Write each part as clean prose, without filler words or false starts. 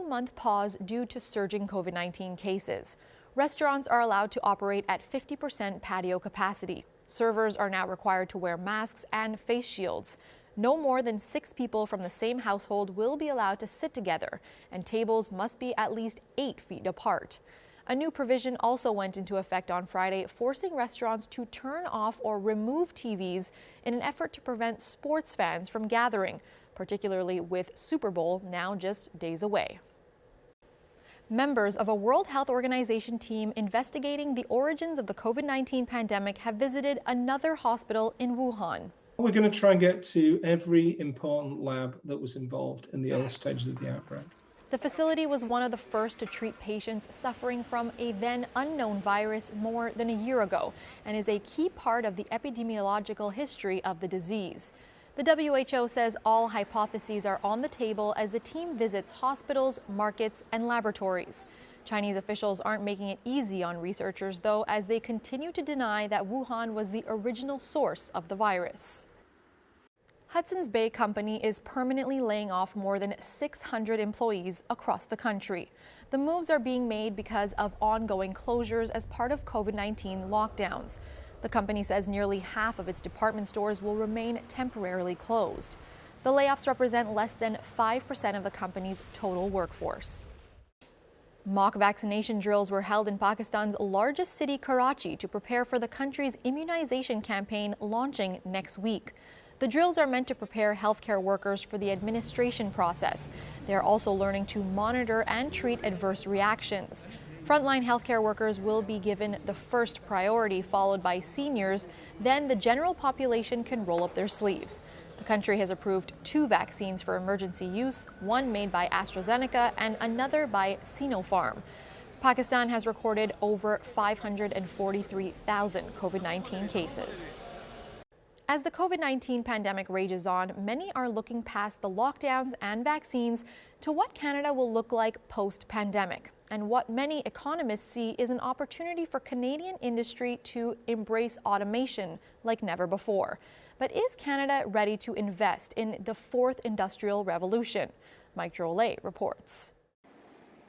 2-month pause due to surging COVID-19 cases. Restaurants are allowed to operate at 50% patio capacity. Servers are now required to wear masks and face shields. No more than 6 people from the same household will be allowed to sit together, and tables must be at least 8 feet apart. A new provision also went into effect on Friday, forcing restaurants to turn off or remove TVs in an effort to prevent sports fans from gathering, particularly with Super Bowl now just days away. Members of a World Health Organization team investigating the origins of the COVID-19 pandemic have visited another hospital in Wuhan. We're going to try and get to every important lab that was involved in the early stages of the outbreak. The facility was one of the first to treat patients suffering from a then unknown virus more than a year ago and is a key part of the epidemiological history of the disease. The WHO says all hypotheses are on the table as the team visits hospitals, markets, and laboratories. Chinese officials aren't making it easy on researchers, though, as they continue to deny that Wuhan was the original source of the virus. Hudson's Bay Company is permanently laying off more than 600 employees across the country. The moves are being made because of ongoing closures as part of COVID-19 lockdowns. The company says nearly half of its department stores will remain temporarily closed. The layoffs represent less than 5% of the company's total workforce. Mock vaccination drills were held in Pakistan's largest city, Karachi, to prepare for the country's immunization campaign launching next week. The drills are meant to prepare healthcare workers for the administration process. They are also learning to monitor and treat adverse reactions. Frontline healthcare workers will be given the first priority, followed by seniors. Then the general population can roll up their sleeves. The country has approved 2 vaccines for emergency use, one made by AstraZeneca and another by Sinopharm. Pakistan has recorded over 543,000 COVID-19 cases. As the COVID-19 pandemic rages on, many are looking past the lockdowns and vaccines to what Canada will look like post-pandemic. And what many economists see is an opportunity for Canadian industry to embrace automation like never before. But is Canada ready to invest in the 4th industrial revolution? Mike Drolet reports.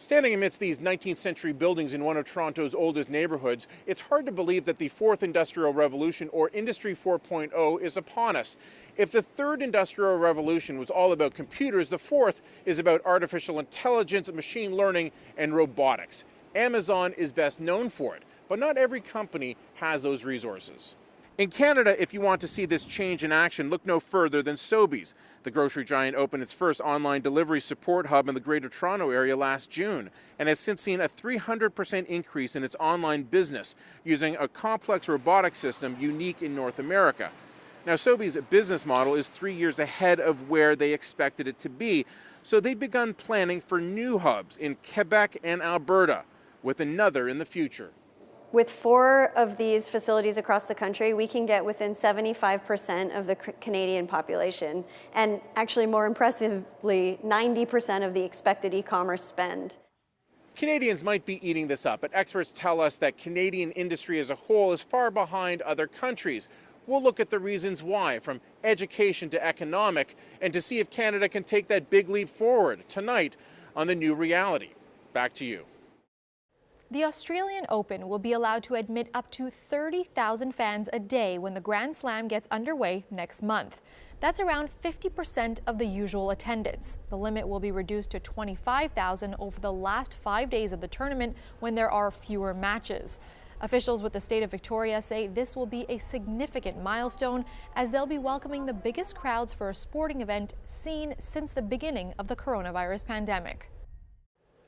Standing amidst these 19th century buildings in one of Toronto's oldest neighborhoods, it's hard to believe that the 4th Industrial Revolution, or Industry 4.0, is upon us. If the 3rd Industrial Revolution was all about computers, the 4th is about artificial intelligence, machine learning, and robotics. Amazon is best known for it, but not every company has those resources. In Canada, if you want to see this change in action, look no further than Sobeys. The grocery giant opened its first online delivery support hub in the Greater Toronto area last June and has since seen a 300% increase in its online business using a complex robotic system unique in North America. Now, Sobeys' business model is 3 years ahead of where they expected it to be, so they've begun planning for new hubs in Quebec and Alberta, with another in the future. With 4 of these facilities across the country, we can get within 75% of the Canadian population, and actually more impressively, 90% of the expected e-commerce spend. Canadians might be eating this up, but experts tell us that Canadian industry as a whole is far behind other countries. We'll look at the reasons why, from education to economic, and to see if Canada can take that big leap forward tonight on The New Reality. Back to you. The Australian Open will be allowed to admit up to 30,000 fans a day when the Grand Slam gets underway next month. That's around 50% of the usual attendance. The limit will be reduced to 25,000 over the last 5 days of the tournament when there are fewer matches. Officials with the state of Victoria say this will be a significant milestone as they'll be welcoming the biggest crowds for a sporting event seen since the beginning of the coronavirus pandemic.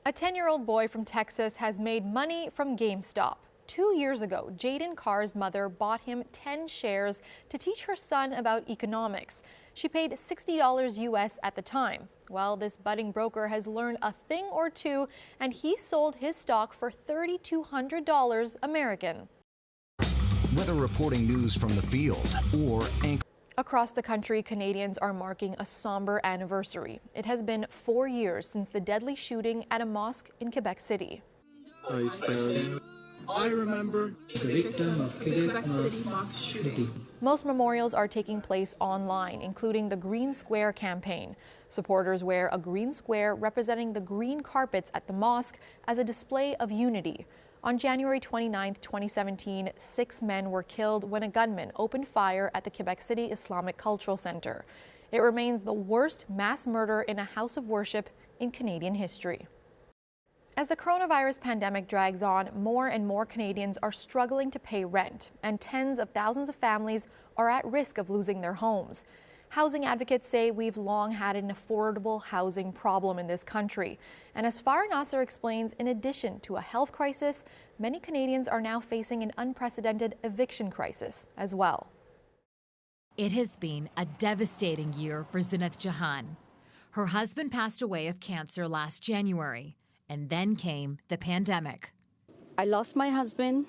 A 10-year-old boy from Texas has made money from GameStop. 2 years ago, Jaden Carr's mother bought him 10 shares to teach her son about economics. She paid $60 US at the time. Well, this budding broker has learned a thing or two, and he sold his stock for $3,200 American. Whether reporting news from the field or Across the country, Canadians are marking a somber anniversary. It has been 4 years since the deadly shooting at a mosque in Quebec City. I remember the victim of Quebec City mosque shooting. Most memorials are taking place online, including the Green Square campaign. Supporters wear a green square representing the green carpets at the mosque as a display of unity. On January 29, 2017, 6 men were killed when a gunman opened fire at the Quebec City Islamic Cultural Center. It remains the worst mass murder in a house of worship in Canadian history. As the coronavirus pandemic drags on, more and more Canadians are struggling to pay rent, and tens of thousands of families are at risk of losing their homes. Housing advocates say we've long had an affordable housing problem in this country. And as Farah Nasser explains, in addition to a health crisis, many Canadians are now facing an unprecedented eviction crisis as well. It has been a devastating year for Zineth Jahan. Her husband passed away of cancer last January, and then came the pandemic. I lost my husband,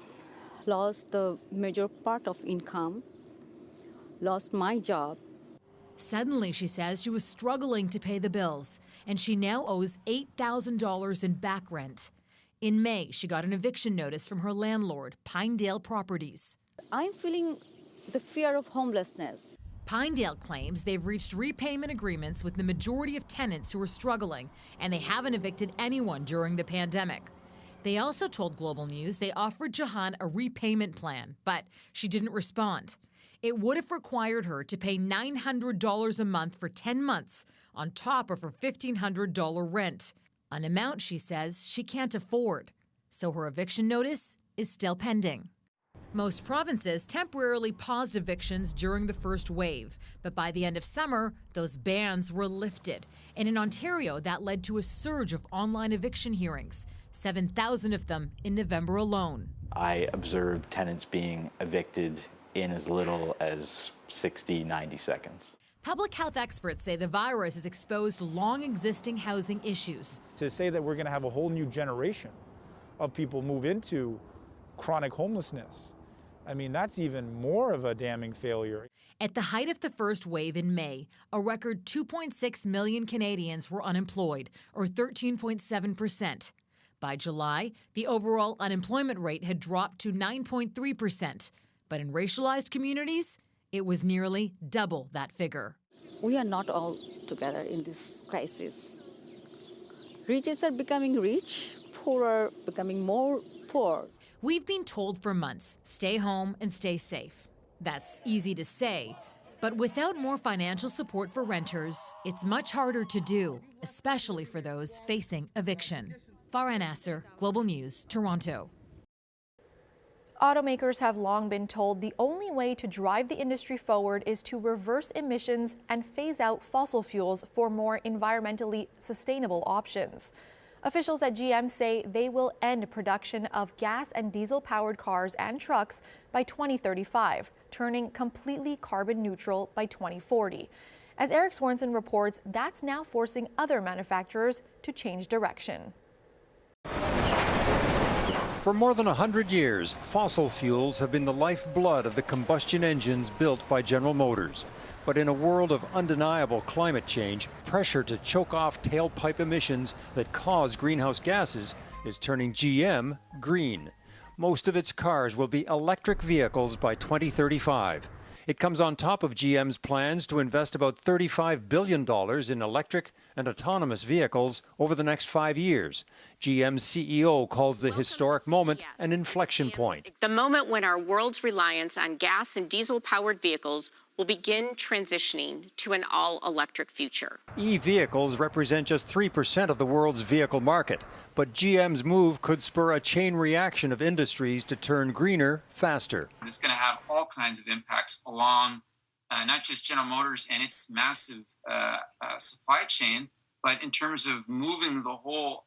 lost the major part of income, lost my job. Suddenly, she says, she was struggling to pay the bills, and she now owes $8,000 in back rent. In May, she got an eviction notice from her landlord, Pinedale Properties. I'm feeling the fear of homelessness. Pinedale claims they've reached repayment agreements with the majority of tenants who are struggling, and they haven't evicted anyone during the pandemic. They also told Global News they offered Jahan a repayment plan, but she didn't respond. It would have required her to pay $900 a month for 10 months on top of her $1,500 rent, an amount she says she can't afford. So her eviction notice is still pending. Most provinces temporarily paused evictions during the first wave, but by the end of summer, those bans were lifted. And in Ontario, that led to a surge of online eviction hearings, 7,000 of them in November alone. I observed tenants being evicted in as little as 60, 90 seconds. Public health experts say the virus has exposed long-existing housing issues. To say that we're going to have a whole new generation of people move into chronic homelessness, I mean, that's even more of a damning failure. At the height of the first wave in May, a record 2.6 million Canadians were unemployed, or 13.7%. By July, the overall unemployment rate had dropped to 9.3%. But in racialized communities, it was nearly double that figure. We are not all together in this crisis. Riches are becoming rich, poor are becoming more poor. We've been told for months, stay home and stay safe. That's easy to say, but without more financial support for renters, it's much harder to do, especially for those facing eviction. Farah Nasser, Global News, Toronto. Automakers have long been told the only way to drive the industry forward is to reverse emissions and phase out fossil fuels for more environmentally sustainable options. Officials at GM say they will end production of gas and diesel-powered cars and trucks by 2035, turning completely carbon neutral by 2040. As Eric Swanson reports, that's now forcing other manufacturers to change direction. For more than 100 years, fossil fuels have been the lifeblood of the combustion engines built by General Motors. But in a world of undeniable climate change, pressure to choke off tailpipe emissions that cause greenhouse gases is turning GM green. Most of its cars will be electric vehicles by 2035. It comes on top of GM's plans to invest about $35 billion in electric and autonomous vehicles over the next 5 years. GM's CEO calls the historic moment an inflection point. The moment when our world's reliance on gas and diesel-powered vehicles will begin transitioning to an all-electric future. E-vehicles represent just 3% of the world's vehicle market, but GM's move could spur a chain reaction of industries to turn greener faster. It's going to have all kinds of impacts along not just General Motors and its massive supply chain, but in terms of moving the whole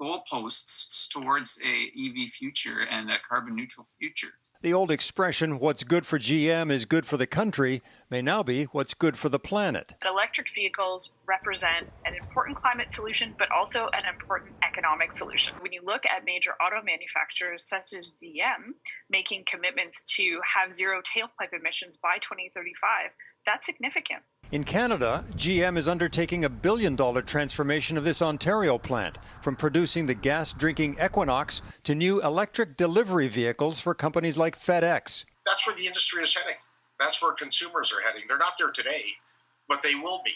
goalposts towards a EV future and a carbon neutral future. The old expression, what's good for GM is good for the country, may now be what's good for the planet. Electric vehicles represent an important climate solution, but also an important economic solution. When you look at major auto manufacturers such as GM making commitments to have zero tailpipe emissions by 2035, that's significant. In Canada, GM is undertaking a $1 billion transformation of this Ontario plant, from producing the gas-drinking Equinox to new electric delivery vehicles for companies like FedEx. That's where the industry is heading. That's where consumers are heading. They're not there today, but they will be.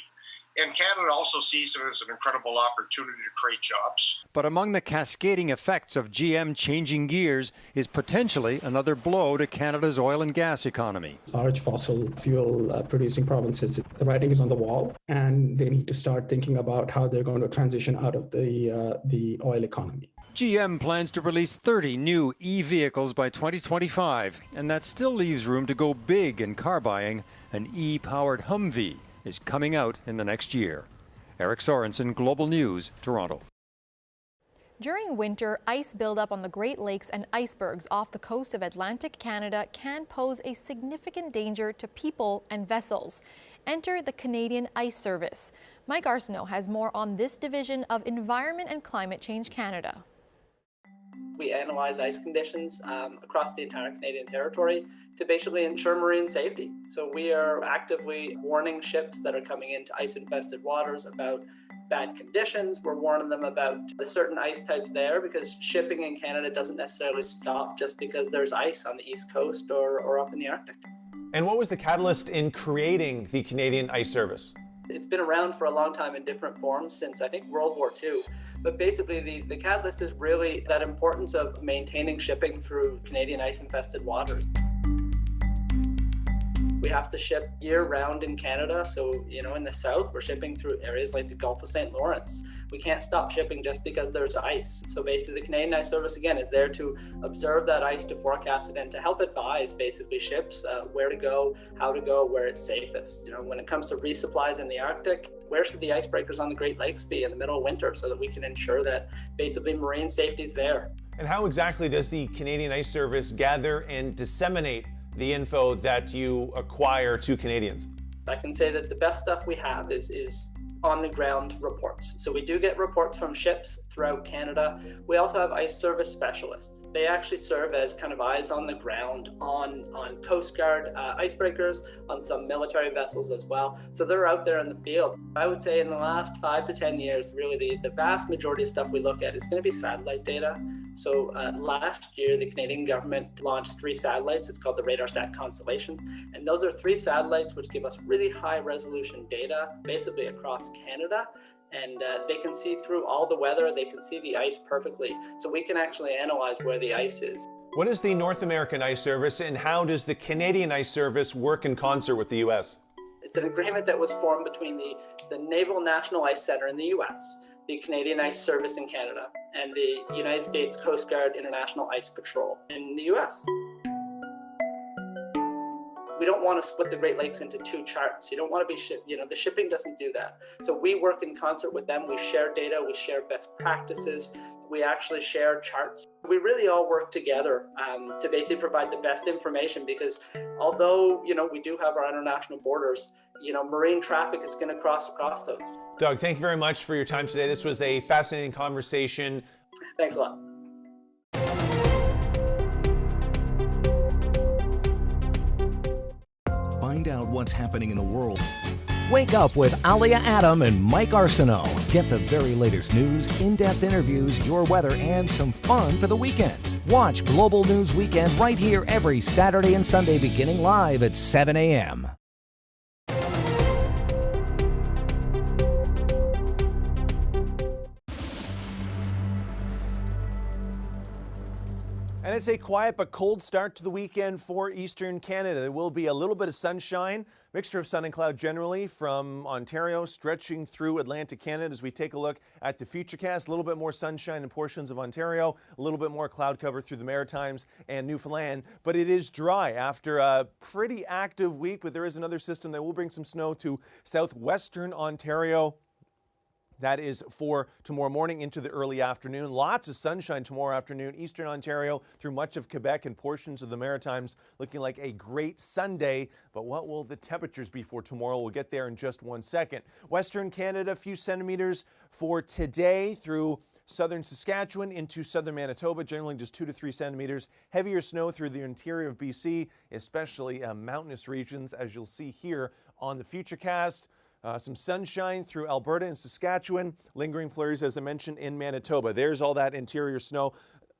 And Canada also sees it as an incredible opportunity to create jobs. But among the cascading effects of GM changing gears is potentially another blow to Canada's oil and gas economy. Large fossil fuel producing provinces, the writing is on the wall, and they need to start thinking about how they're going to transition out of the oil economy. GM plans to release 30 new e-vehicles by 2025, and that still leaves room to go big in car buying. An e-powered Humvee is coming out in the next year. Eric Sorensen, Global News, Toronto. During winter, ice buildup on the Great Lakes and icebergs off the coast of Atlantic Canada can pose a significant danger to people and vessels. Enter the Canadian Ice Service. Mike Arsenault has more on this division of Environment and Climate Change Canada. We analyze ice conditions across the entire Canadian territory to basically ensure marine safety. So we are actively warning ships that are coming into ice-infested waters about bad conditions. We're warning them about the certain ice types there, because shipping in Canada doesn't necessarily stop just because there's ice on the East Coast or up in the Arctic. And what was the catalyst in creating the Canadian Ice Service? It's been around for a long time in different forms since, I think, World War II. But basically, the catalyst is really that importance of maintaining shipping through Canadian ice-infested waters. We have to ship year-round in Canada. So, in the south, we're shipping through areas like the Gulf of St. Lawrence. We can't stop shipping just because there's ice. So basically, the Canadian Ice Service, again, is there to observe that ice, to forecast it, and to help advise, basically, ships where to go, how to go, where it's safest. When it comes to resupplies in the Arctic, where should the icebreakers on the Great Lakes be in the middle of winter so that we can ensure that basically marine safety is there? And how exactly does the Canadian Ice Service gather and disseminate the info that you acquire to Canadians? I can say that the best stuff we have is on-the-ground reports. So we do get reports from ships throughout Canada. We also have ice service specialists. They actually serve as kind of eyes on the ground on Coast Guard icebreakers, on some military vessels as well. So they're out there in the field. I would say in the last 5 to 10 years, really the vast majority of stuff we look at is going to be satellite data. So last year, the Canadian government launched 3 satellites. It's called the RadarSat Constellation. And those are 3 satellites which give us really high resolution data, basically across Canada. And they can see through all the weather. They can see the ice perfectly. So we can actually analyze where the ice is. What is the North American Ice Service, and how does the Canadian Ice Service work in concert with the U.S.? It's an agreement that was formed between the Naval National Ice Center in the U.S., the Canadian Ice Service in Canada, and the United States Coast Guard International Ice Patrol in the U.S. We don't want to split the Great Lakes into 2 charts. You don't want to be the shipping doesn't do that. So we work in concert with them. We share data, we share best practices, we actually share charts. We really all work together to basically provide the best information, because although, we do have our international borders, marine traffic is going to cross those. Doug, thank you very much for your time today. This was a fascinating conversation. Thanks a lot. Find out what's happening in the world. Wake up with Aalia Adam and Mike Arsenault. Get the very latest news, in-depth interviews, your weather, and some fun for the weekend. Watch Global News Weekend right here every Saturday and Sunday, beginning live at 7 a.m. And it's a quiet but cold start to the weekend for Eastern Canada. There will be a little bit of sunshine, mixture of sun and cloud generally from Ontario stretching through Atlantic Canada. As we take a look at the futurecast, a little bit more sunshine in portions of Ontario, a little bit more cloud cover through the Maritimes and Newfoundland. But it is dry after a pretty active week, but there is another system that will bring some snow to southwestern Ontario. That is for tomorrow morning into the early afternoon. Lots of sunshine tomorrow afternoon. Eastern Ontario through much of Quebec and portions of the Maritimes looking like a great Sunday. But what will the temperatures be for tomorrow? We'll get there in just 1 second. Western Canada, a few centimeters for today through southern Saskatchewan into southern Manitoba, generally just 2 to 3 centimeters. Heavier snow through the interior of BC, especially mountainous regions, as you'll see here on the Futurecast. Some sunshine through Alberta and Saskatchewan. Lingering flurries, as I mentioned, in Manitoba. There's all that interior snow.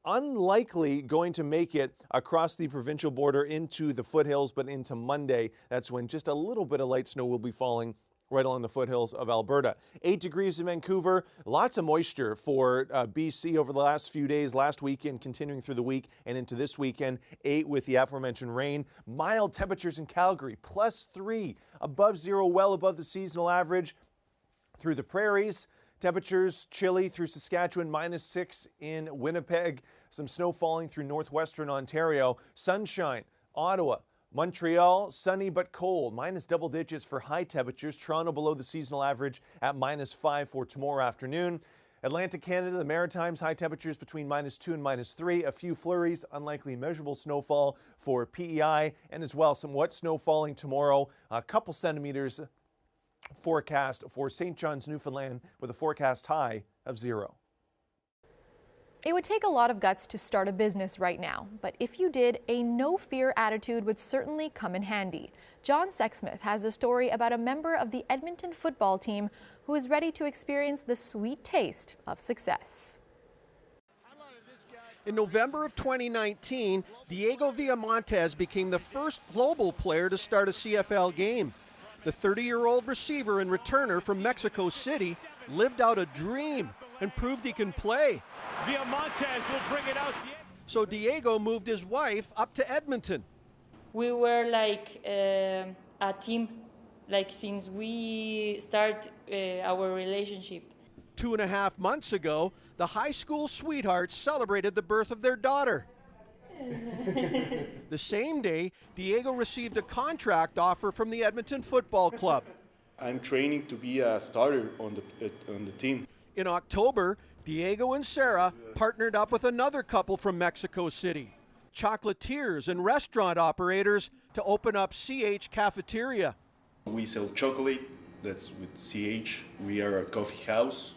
Unlikely going to make it across the provincial border into the foothills, but into Monday. That's when just a little bit of light snow will be falling right along the foothills of Alberta. 8 degrees in Vancouver. Lots of moisture for BC over the last few days, last weekend, continuing through the week and into this weekend. 8 with the aforementioned rain. Mild temperatures in Calgary, +3, above zero, well above the seasonal average. Through the prairies, temperatures chilly through Saskatchewan, -6 in Winnipeg. Some snow falling through northwestern Ontario. Sunshine, Ottawa, Montreal, sunny but cold, minus double digits for high temperatures. Toronto below the seasonal average at -5 for tomorrow afternoon. Atlantic Canada, the Maritimes, high temperatures between -2 and -3. A few flurries, unlikely measurable snowfall for PEI, and as well some wet snow falling tomorrow. A couple centimeters forecast for St. John's, Newfoundland, with a forecast high of 0. It would take a lot of guts to start a business right now, but if you did, a no-fear attitude would certainly come in handy. John Sexsmith has a story about a member of the Edmonton football team who is ready to experience the sweet taste of success. In November of 2019, Diego Villamontes became the first global player to start a CFL game. The 30-year-old receiver and returner from Mexico City lived out a dream and proved he can play. Villamontes will bring it out. So Diego moved his wife up to Edmonton. We were like a team, like since we start our relationship. 2.5 months ago, the high school sweethearts celebrated the birth of their daughter. The same day, Diego received a contract offer from the Edmonton Football Club. I'm training to be a starter on the team. In October, Diego and Sarah partnered up with another couple from Mexico City, chocolatiers and restaurant operators, to open up CH Cafeteria. We sell chocolate, that's with CH. We are a coffee house.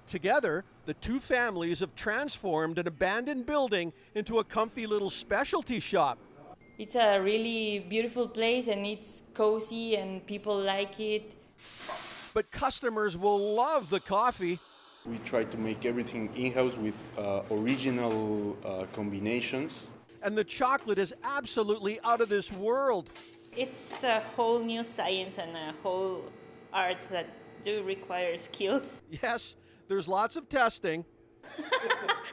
Together, the two families have transformed an abandoned building into a comfy little specialty shop. It's a really beautiful place and it's cozy and people like it. But customers will love the coffee. We try to make everything in-house with original combinations. And the chocolate is absolutely out of this world. It's a whole new science and a whole art that do require skills. Yes, there's lots of testing.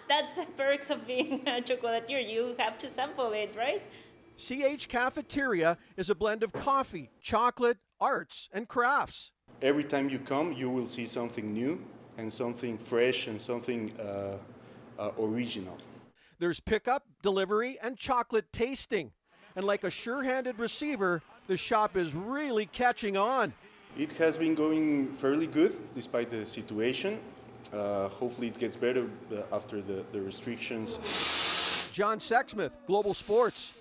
That's the perks of being a chocolatier. You have to sample it, right? CH Cafeteria is a blend of coffee, chocolate, arts, and crafts. Every time you come, you will see something new and something fresh and something original. There's pickup, delivery, and chocolate tasting. And like a sure-handed receiver, the shop is really catching on. It has been going fairly good despite the situation. Hopefully it gets better after the restrictions. John Sexsmith, Global Sports.